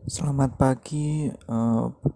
Selamat pagi,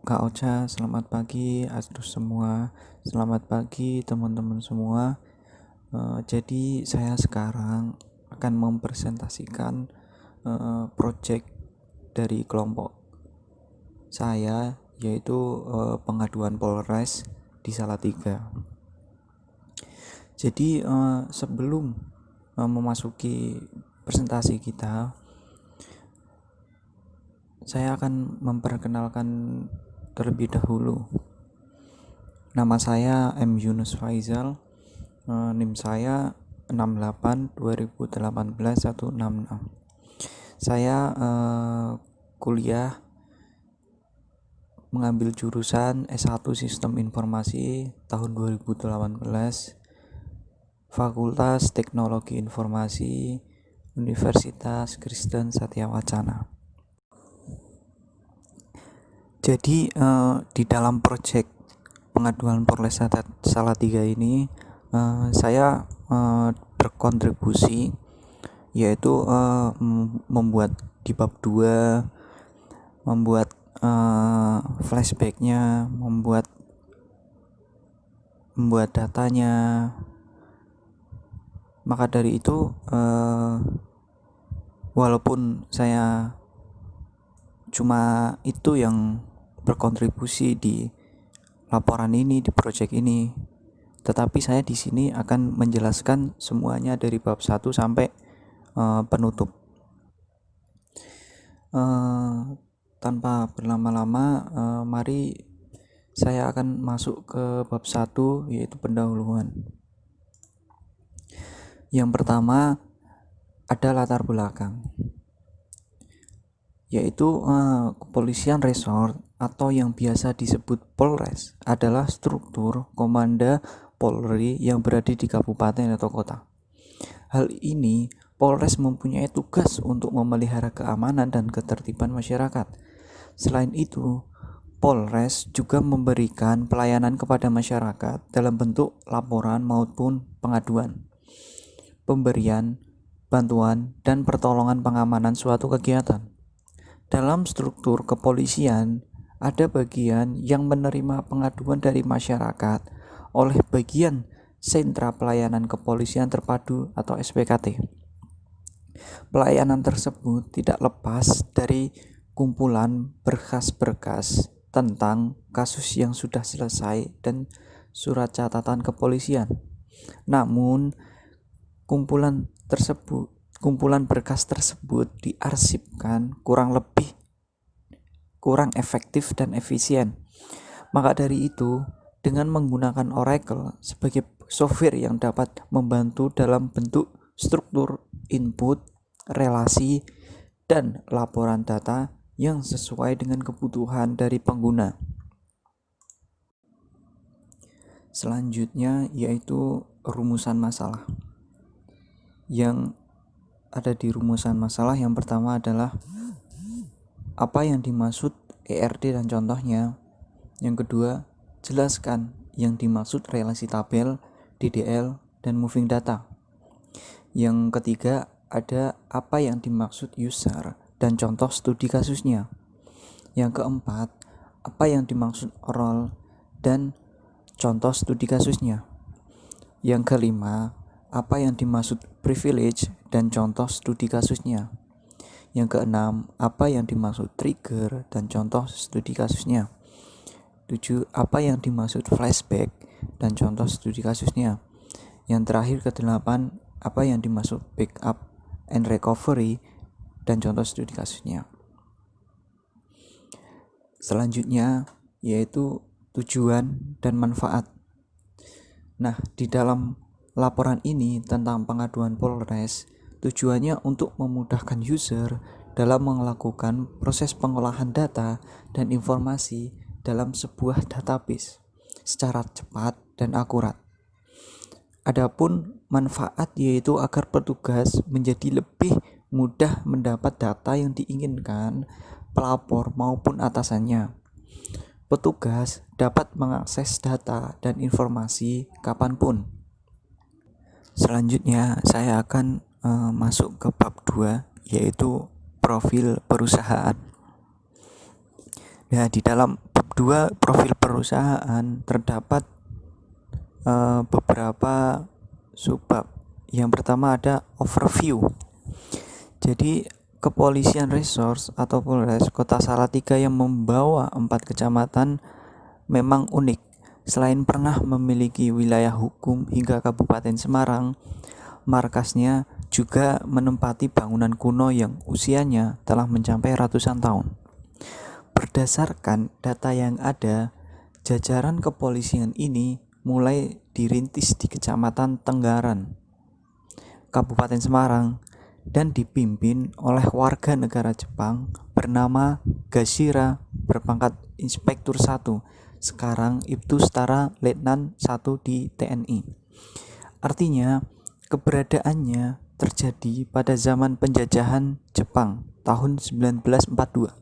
Kak Ocha. Selamat pagi, Asdos semua. Selamat pagi, teman-teman semua. Jadi saya sekarang akan mempresentasikan project dari kelompok saya, yaitu pengaduan Polres di Salatiga. Jadi sebelum memasuki presentasi kita, saya akan memperkenalkan terlebih dahulu. Nama saya M. Yunus Faizal, NIM saya 68 2018 166. Saya kuliah mengambil jurusan S1 Sistem Informasi tahun 2018, Fakultas Teknologi Informasi, Universitas Kristen Satya Wacana. Jadi di dalam proyek pengaduan Polres Salatiga ini saya berkontribusi, yaitu membuat di bab 2, membuat flashbacknya, membuat datanya. Maka dari itu walaupun saya cuma itu yang berkontribusi di laporan ini, di proyek ini, tetapi saya di sini akan menjelaskan semuanya dari bab 1 sampai penutup. Tanpa berlama-lama, mari saya akan masuk ke bab 1, yaitu pendahuluan. Yang pertama ada latar belakang, yaitu kepolisian resort atau yang biasa disebut Polres adalah struktur komanda Polri yang berada di kabupaten atau kota. Hal ini, Polres mempunyai tugas untuk memelihara keamanan dan ketertiban masyarakat. Selain itu, Polres juga memberikan pelayanan kepada masyarakat dalam bentuk laporan maupun pengaduan, pemberian bantuan, dan pertolongan pengamanan suatu kegiatan. Dalam struktur kepolisian, ada bagian yang menerima pengaduan dari masyarakat oleh bagian Sentra Pelayanan Kepolisian Terpadu atau SPKT. Pelayanan tersebut tidak lepas dari kumpulan berkas-berkas tentang kasus yang sudah selesai dan surat catatan kepolisian. Namun, kumpulan berkas tersebut diarsipkan kurang efektif dan efisien. Maka dari itu, dengan menggunakan Oracle sebagai software yang dapat membantu dalam bentuk struktur input, relasi, dan laporan data yang sesuai dengan kebutuhan dari pengguna. Selanjutnya yaitu rumusan masalah. Yang ada di rumusan masalah yang pertama adalah apa yang dimaksud ERD dan contohnya. Yang kedua, jelaskan yang dimaksud relasi tabel, DDL, dan moving data. Yang ketiga, ada apa yang dimaksud user dan contoh studi kasusnya. Yang keempat, apa yang dimaksud role dan contoh studi kasusnya. Yang kelima, apa yang dimaksud privilege dan contoh studi kasusnya. Yang keenam, apa yang dimaksud trigger dan contoh studi kasusnya. 7. Apa yang dimaksud flashback dan contoh studi kasusnya. Yang terakhir ke-8, apa yang dimaksud backup and recovery dan contoh studi kasusnya. Selanjutnya yaitu tujuan dan manfaat. Nah, di dalam laporan ini tentang pengaduan Polres, tujuannya untuk memudahkan user dalam melakukan proses pengolahan data dan informasi dalam sebuah database secara cepat dan akurat. Adapun manfaat yaitu agar petugas menjadi lebih mudah mendapat data yang diinginkan pelapor maupun atasannya. Petugas dapat mengakses data dan informasi kapanpun. Selanjutnya saya akan masuk ke bab 2, yaitu profil perusahaan. Nah, di dalam bab 2 profil perusahaan terdapat beberapa subbab. Yang pertama ada overview. Jadi Kepolisian Resource atau Polres Kota Salatiga yang membawa 4 kecamatan memang unik. Selain pernah memiliki wilayah hukum hingga Kabupaten Semarang, markasnya juga menempati bangunan kuno yang usianya telah mencapai ratusan tahun. Berdasarkan data yang ada, jajaran kepolisian ini mulai dirintis di Kecamatan Tenggaran, Kabupaten Semarang, dan dipimpin oleh warga negara Jepang bernama Gashira berpangkat Inspektur 1, sekarang Ibtu Setara Letnan 1 di TNI. Artinya, keberadaannya terjadi pada zaman penjajahan Jepang tahun 1942.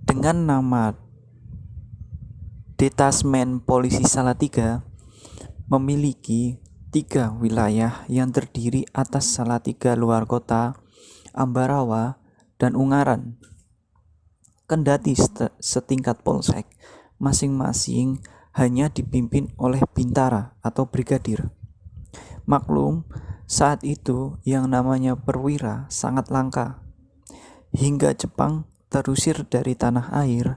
Dengan nama Detasmen Polisi Salatiga memiliki 3 wilayah yang terdiri atas Salatiga luar kota, Ambarawa, dan Ungaran. Kendati setingkat polsek, masing-masing hanya dipimpin oleh bintara atau brigadir. Maklum, saat itu yang namanya perwira sangat langka. Hingga Jepang terusir dari tanah air,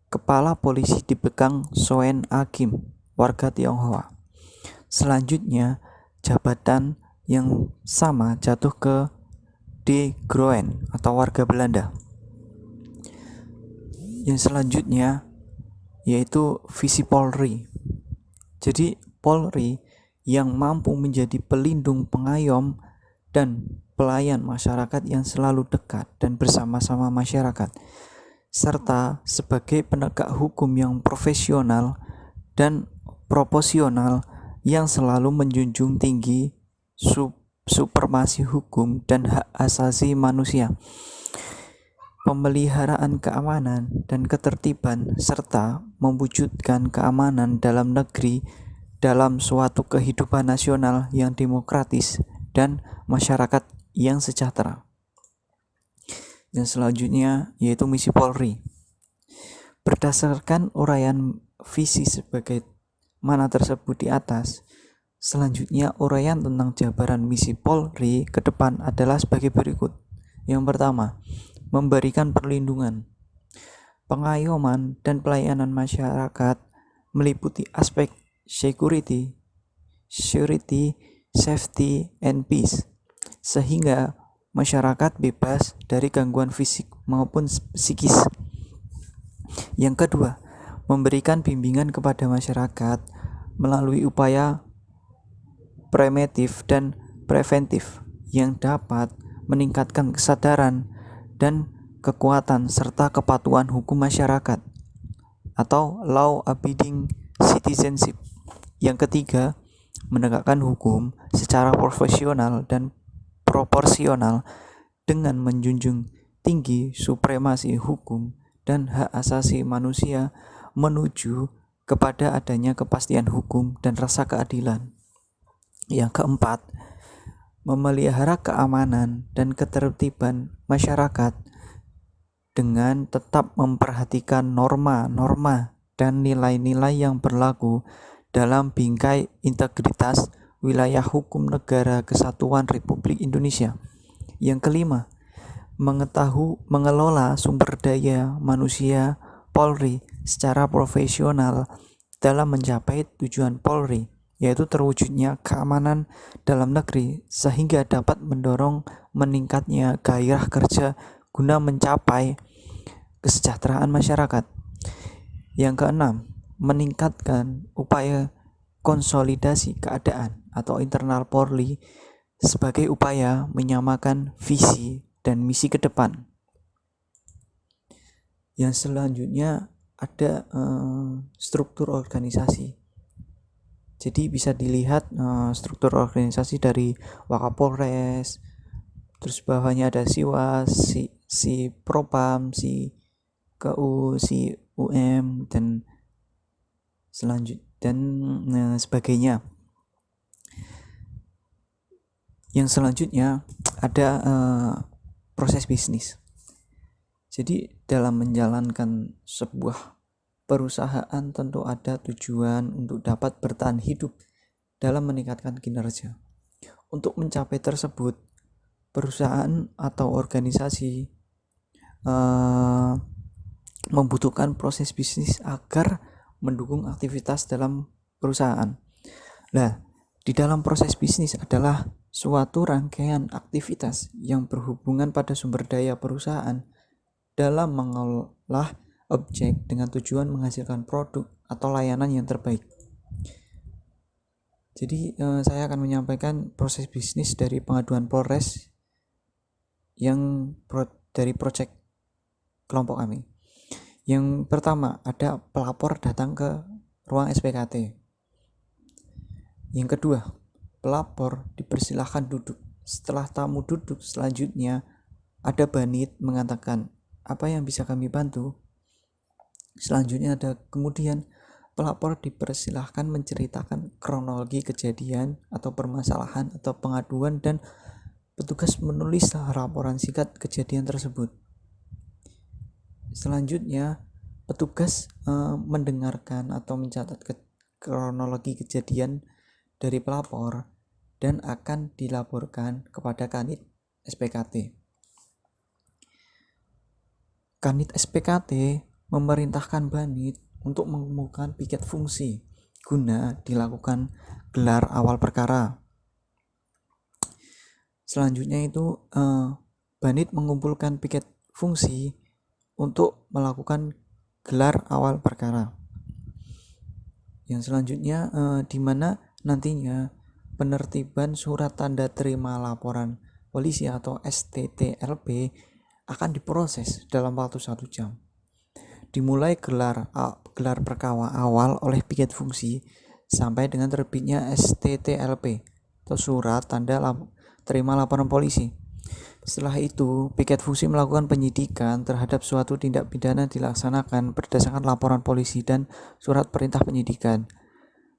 kepala polisi dipegang Soen Akim, warga Tionghoa. Selanjutnya, jabatan yang sama jatuh ke De Groen atau warga Belanda. Yang selanjutnya yaitu Visi Polri. Jadi Polri yang mampu menjadi pelindung, pengayom, dan pelayan masyarakat yang selalu dekat dan bersama-sama masyarakat, serta sebagai penegak hukum yang profesional dan proporsional yang selalu menjunjung tinggi supremasi hukum dan hak asasi manusia, pemeliharaan keamanan dan ketertiban, serta mewujudkan keamanan dalam negeri dalam suatu kehidupan nasional yang demokratis dan masyarakat yang sejahtera. Yang selanjutnya yaitu misi Polri. Berdasarkan uraian visi sebagai mana tersebut di atas, selanjutnya uraian tentang jabaran misi Polri ke depan adalah sebagai berikut. Yang pertama, memberikan perlindungan, pengayoman, dan pelayanan masyarakat meliputi aspek security, safety, and peace, sehingga masyarakat bebas dari gangguan fisik maupun psikis. Yang kedua, memberikan bimbingan kepada masyarakat melalui upaya preventif dan preventif yang dapat meningkatkan kesadaran dan kekuatan serta kepatuhan hukum masyarakat atau law abiding citizenship. Yang ketiga, menegakkan hukum secara profesional dan proporsional dengan menjunjung tinggi supremasi hukum dan hak asasi manusia menuju kepada adanya kepastian hukum dan rasa keadilan. Yang keempat, memelihara keamanan dan ketertiban masyarakat dengan tetap memperhatikan norma-norma dan nilai-nilai yang berlaku dalam bingkai integritas wilayah hukum Negara Kesatuan Republik Indonesia. Yang kelima, mengelola sumber daya manusia Polri secara profesional dalam mencapai tujuan Polri, yaitu terwujudnya keamanan dalam negeri sehingga dapat mendorong meningkatnya gairah kerja guna mencapai kesejahteraan masyarakat. Yang keenam, meningkatkan upaya konsolidasi keadaan atau internal Polri sebagai upaya menyamakan visi dan misi ke depan. Yang selanjutnya ada struktur organisasi. Jadi bisa dilihat struktur organisasi dari Wakapolres, terus bawahnya ada Siwas, si Propam, si KU, si UM, dan sebagainya. Yang selanjutnya ada proses bisnis. Jadi dalam menjalankan sebuah perusahaan tentu ada tujuan untuk dapat bertahan hidup dalam meningkatkan kinerja. Untuk mencapai tersebut, perusahaan atau organisasi membutuhkan proses bisnis agar mendukung aktivitas dalam perusahaan. Nah, di dalam proses bisnis adalah suatu rangkaian aktivitas yang berhubungan pada sumber daya perusahaan dalam mengolah objek dengan tujuan menghasilkan produk atau layanan yang terbaik. Jadi saya akan menyampaikan proses bisnis dari pengaduan Polres yang dari proyek kelompok kami. Yang pertama, ada pelapor datang ke ruang SPKT. Yang kedua, pelapor dipersilahkan duduk. Setelah tamu duduk, selanjutnya ada banit mengatakan, apa yang bisa kami bantu? Selanjutnya ada kemudian pelapor dipersilahkan menceritakan kronologi kejadian atau permasalahan atau pengaduan dan petugas menulis laporan singkat kejadian tersebut. Selanjutnya petugas mendengarkan atau mencatat kronologi kejadian dari pelapor dan akan dilaporkan kepada Kanit SPKT. Kanit SPKT memerintahkan Banit untuk mengumpulkan piket fungsi guna dilakukan gelar awal perkara. Selanjutnya itu Banit mengumpulkan piket fungsi untuk melakukan gelar awal perkara. Yang selanjutnya di mana nantinya penertiban surat tanda terima laporan polisi atau STTLP akan diproses dalam waktu 1 jam. Dimulai gelar perkara awal oleh piket fungsi sampai dengan terbitnya STTLP atau surat tanda terima laporan polisi. Setelah itu, piket fungsi melakukan penyidikan terhadap suatu tindak pidana dilaksanakan berdasarkan laporan polisi dan surat perintah penyidikan.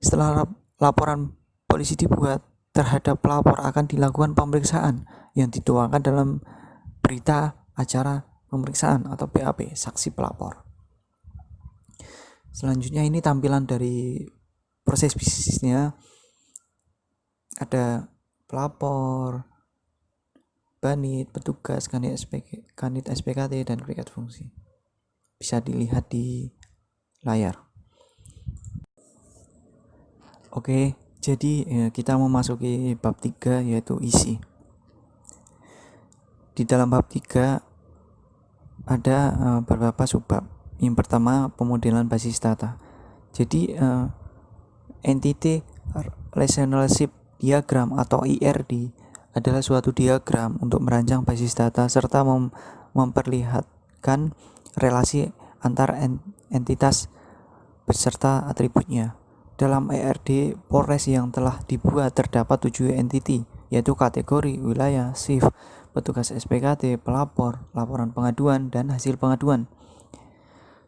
Setelah laporan polisi dibuat, terhadap pelapor akan dilakukan pemeriksaan yang dituangkan dalam berita acara pemeriksaan atau BAP, saksi pelapor. Selanjutnya ini tampilan dari proses bisnisnya. Ada pelapor, Banit, petugas, Kanit SPKT, dan piket fungsi. Bisa dilihat di layar. Oke, jadi kita memasuki bab 3 yaitu isi. Di dalam bab 3 ada beberapa subbab. Yang pertama, pemodelan basis data. Jadi entity relationship diagram atau IRD adalah suatu diagram untuk merancang basis data serta memperlihatkan relasi antar entitas beserta atributnya. Dalam IRD Polres yang telah dibuat terdapat 7 entity, yaitu kategori, wilayah, shift, petugas SPKT, pelapor, laporan pengaduan, dan hasil pengaduan.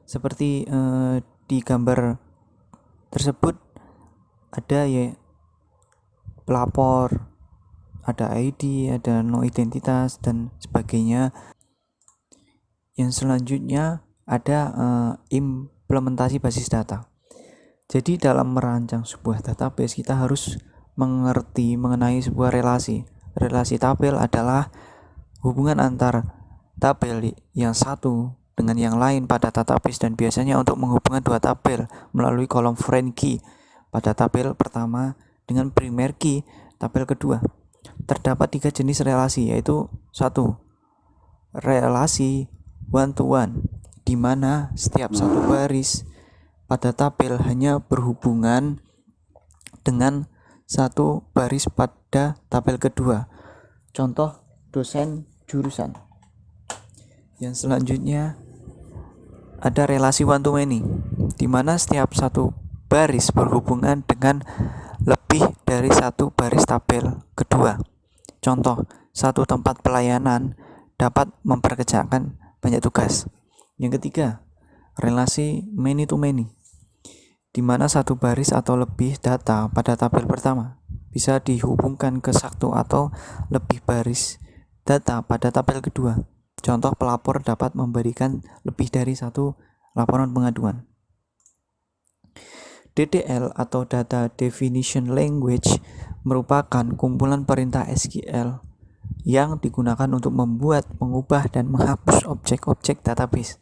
Seperti di gambar tersebut ada pelapor, ada ID, ada no identitas, dan sebagainya. Yang selanjutnya ada implementasi basis data. Jadi dalam merancang sebuah database kita harus mengerti mengenai sebuah relasi. Relasi tabel adalah hubungan antar tabel yang satu dengan yang lain pada database dan biasanya untuk menghubungkan dua tabel melalui kolom foreign key pada tabel pertama dengan primary key tabel kedua. Terdapat 3 jenis relasi, yaitu 1. Relasi one to one, di mana setiap satu baris pada tabel hanya berhubungan dengan satu baris pada tabel kedua. Contoh dosen jurusan. Yang selanjutnya ada relasi one to many, di mana setiap satu baris berhubungan dengan lebih dari satu baris tabel kedua. Contoh, satu tempat pelayanan dapat memperkerjakan banyak tugas. Yang ketiga, relasi many to many, di mana satu baris atau lebih data pada tabel pertama bisa dihubungkan ke satu atau lebih baris data pada tabel kedua. Contoh, pelapor dapat memberikan lebih dari satu laporan pengaduan. DDL atau Data Definition Language merupakan kumpulan perintah SQL yang digunakan untuk membuat, mengubah, dan menghapus objek-objek database.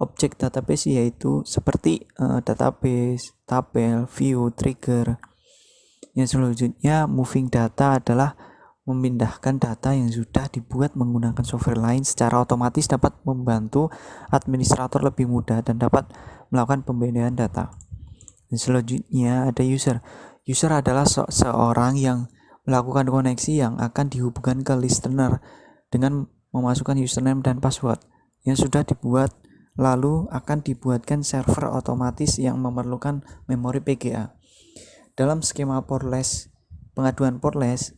Objek database yaitu seperti database, tabel, view, trigger. Yang selanjutnya, moving data adalah memindahkan data yang sudah dibuat menggunakan software lain secara otomatis dapat membantu administrator lebih mudah dan dapat melakukan pembinaan data. Dan selanjutnya ada user. User adalah seorang yang melakukan koneksi yang akan dihubungkan ke listener dengan memasukkan username dan password yang sudah dibuat, lalu akan dibuatkan server otomatis yang memerlukan memori PGA. Dalam skema portless, pengaduan portless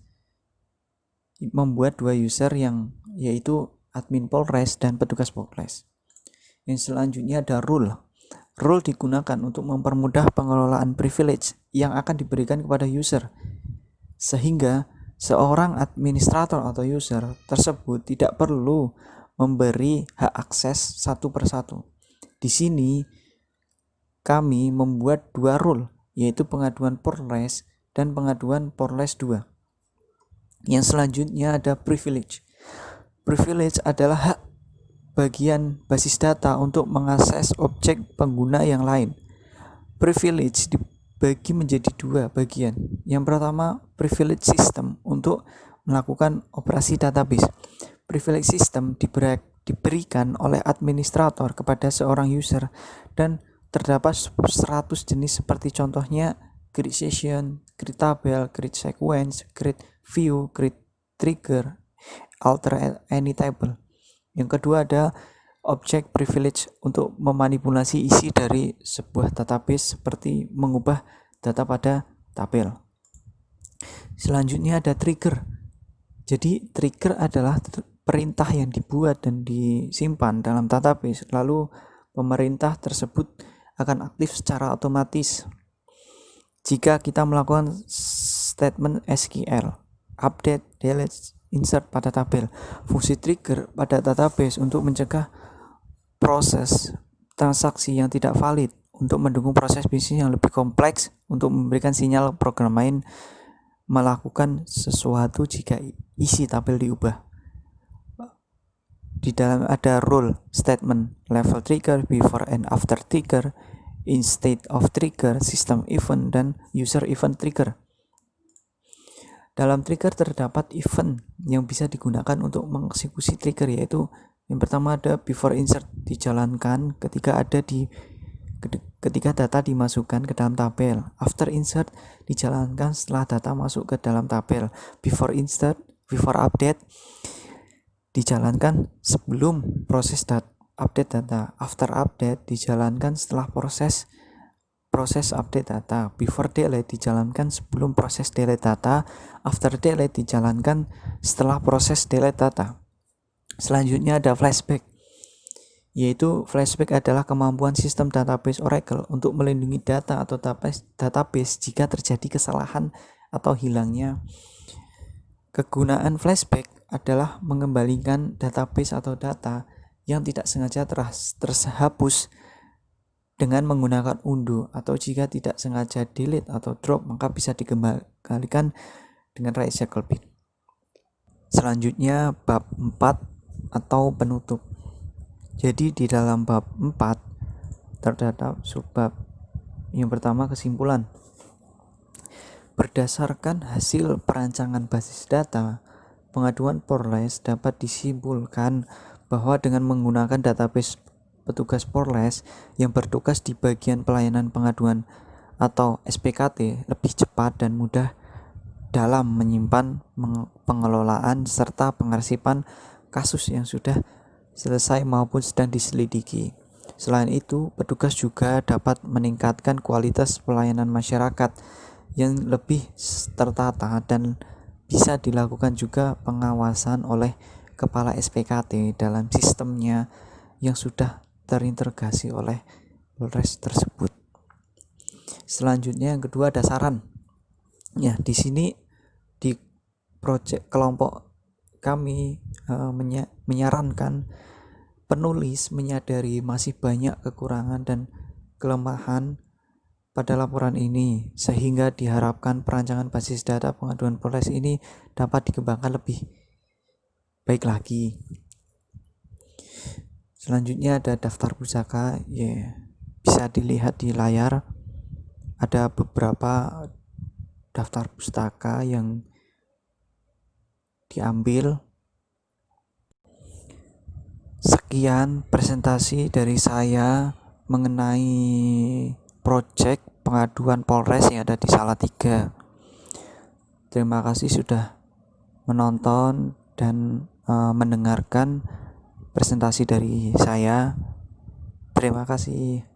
membuat dua user yang yaitu admin portless dan petugas portless. Yang selanjutnya ada rule. Rule digunakan untuk mempermudah pengelolaan privilege yang akan diberikan kepada user, sehingga seorang administrator atau user tersebut tidak perlu memberi hak akses satu persatu. Di sini kami membuat dua rule, yaitu pengaduan portless dan pengaduan portless 2. Yang selanjutnya ada privilege. Privilege adalah hak bagian basis data untuk mengakses objek pengguna yang lain. Privilege dibagi menjadi dua bagian. Yang pertama, privilege system untuk melakukan operasi database. Privilege system diberikan oleh administrator kepada seorang user dan terdapat 100 jenis seperti contohnya create session, create tabel, create sequence, create view, create trigger, alter any table. Yang kedua ada object privilege untuk memanipulasi isi dari sebuah database seperti mengubah data pada tabel. Selanjutnya ada trigger. Jadi trigger adalah perintah yang dibuat dan disimpan dalam database, lalu pemerintah tersebut akan aktif secara otomatis jika kita melakukan statement SQL, update, delete, insert pada tabel. Fungsi trigger pada database untuk mencegah proses transaksi yang tidak valid, untuk mendukung proses bisnis yang lebih kompleks, untuk memberikan sinyal program lain melakukan sesuatu jika isi tabel diubah. Di dalam ada rule, statement, level trigger, before and after trigger, instead of trigger, system event, dan user event trigger. Dalam trigger terdapat event yang bisa digunakan untuk mengeksekusi trigger, yaitu yang pertama ada before insert, dijalankan ketika data dimasukkan ke dalam tabel. After insert, dijalankan setelah data masuk ke dalam tabel. Before insert, before update, dijalankan sebelum proses update data. After update, dijalankan setelah proses update data. Before delete, dijalankan sebelum proses delete data. After delete, dijalankan setelah proses delete data. Selanjutnya ada flashback, yaitu flashback adalah kemampuan sistem database Oracle untuk melindungi data atau database jika terjadi kesalahan atau hilangnya. Kegunaan flashback adalah mengembalikan database atau data yang tidak sengaja terhapus dengan menggunakan undo, atau jika tidak sengaja delete atau drop maka bisa dikembalikan dengan recycle bin. Selanjutnya bab 4 atau penutup. Jadi di dalam bab 4 terdapat subbab. Yang pertama, kesimpulan. Berdasarkan hasil perancangan basis data, pengaduan portless dapat disimpulkan bahwa dengan menggunakan database petugas portless yang bertugas di bagian pelayanan pengaduan atau SPKT lebih cepat dan mudah dalam menyimpan, pengelolaan, serta pengarsipan kasus yang sudah selesai maupun sedang diselidiki. Selain itu, petugas juga dapat meningkatkan kualitas pelayanan masyarakat yang lebih tertata, dan bisa dilakukan juga pengawasan oleh kepala SPKT dalam sistemnya yang sudah terintegrasi oleh Polres tersebut. Selanjutnya yang kedua ada saran. Ya, di sini di proyek kelompok kami menyarankan penulis menyadari masih banyak kekurangan dan kelemahan pada laporan ini, sehingga diharapkan perancangan basis data pengaduan Polres ini dapat dikembangkan lebih baik lagi. Selanjutnya ada daftar pusaka, bisa dilihat di layar. Ada beberapa daftar pustaka yang diambil. Sekian presentasi dari saya mengenai proyek pengaduan Polres yang ada di Salatiga. Terima kasih sudah menonton dan mendengarkan presentasi dari saya. Terima kasih.